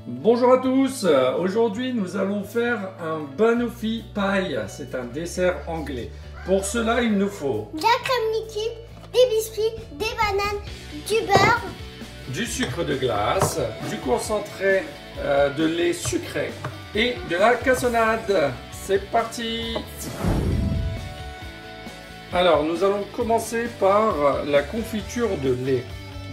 Bonjour à tous, aujourd'hui nous allons faire un banoffee pie, c'est un dessert anglais. Pour cela il nous faut de la crème liquide, des biscuits, des bananes, du beurre, du sucre de glace, du concentré de lait sucré et de la cassonade. C'est parti! Alors nous allons commencer par la confiture de lait.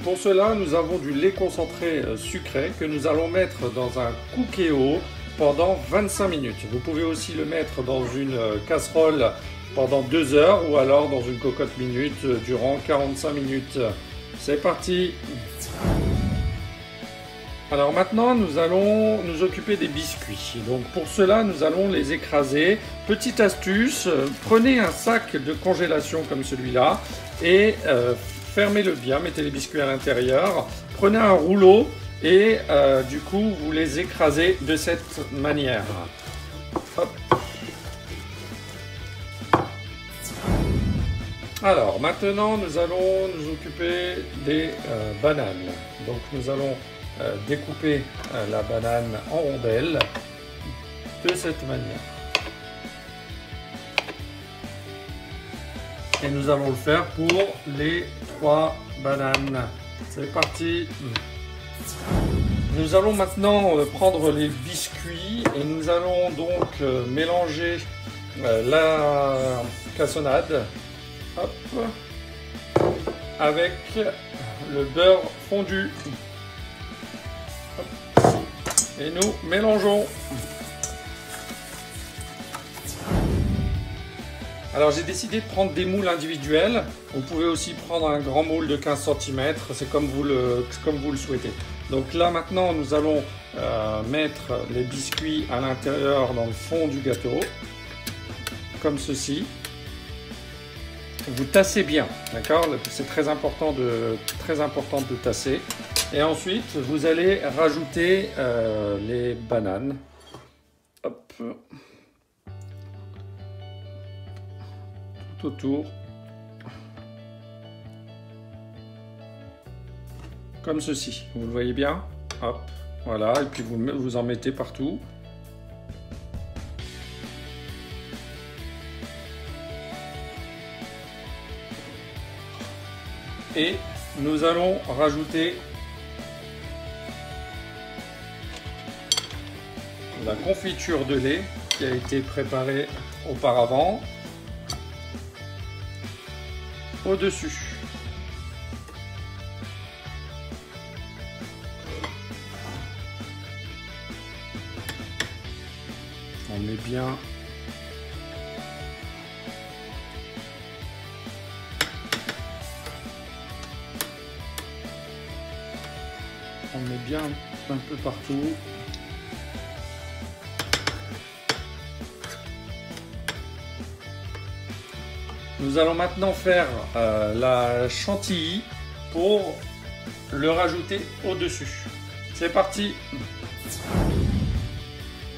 Pour cela, nous avons du lait concentré sucré que nous allons mettre dans un cookéo pendant 25 minutes. Vous pouvez aussi le mettre dans une casserole pendant 2 heures ou alors dans une cocotte minute durant 45 minutes. C'est parti! Alors maintenant, nous allons nous occuper des biscuits. Donc pour cela, nous allons les écraser. Petite astuce, prenez un sac de congélation comme celui-là et fermez-le bien, mettez les biscuits à l'intérieur, prenez un rouleau et du coup vous les écrasez de cette manière. Hop. Alors maintenant nous allons nous occuper des bananes. Donc nous allons découper la banane en rondelles de cette manière. Et nous allons le faire pour les 3 bananes. C'est parti. Nous allons maintenant prendre les biscuits et nous allons donc mélanger la cassonade, hop, avec le beurre fondu. Hop. Et nous mélangeons. Alors j'ai décidé de prendre des moules individuels. Vous pouvez aussi prendre un grand moule de 15 cm, c'est comme vous le souhaitez. Donc là maintenant nous allons mettre les biscuits à l'intérieur dans le fond du gâteau, comme ceci. Vous tassez bien, d'accord? C'est très important de tasser. Et ensuite vous allez rajouter les bananes. Hop. Autour, comme ceci, vous le voyez bien, hop, voilà, et puis vous en mettez partout. Et nous allons rajouter la confiture de lait qui a été préparée auparavant au-dessus. On met bien un peu partout. Nous allons maintenant faire la chantilly pour le rajouter au-dessus. C'est parti!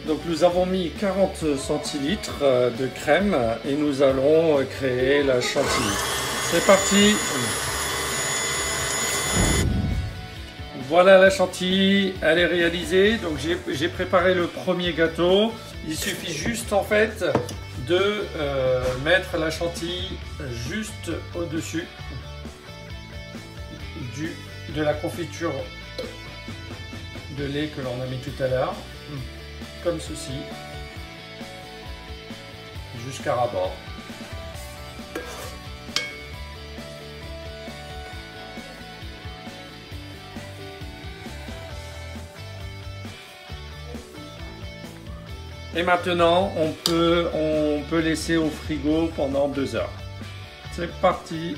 Donc nous avons mis 40 centilitres de crème et nous allons créer la chantilly. C'est parti! Voilà la chantilly, elle est réalisée. Donc j'ai préparé le premier gâteau. Il suffit juste en fait de mettre la chantilly juste au-dessus de la confiture de lait que l'on a mis tout à l'heure, comme ceci, jusqu'à ras-bord. Et maintenant, on peut laisser au frigo pendant 2 heures. C'est parti!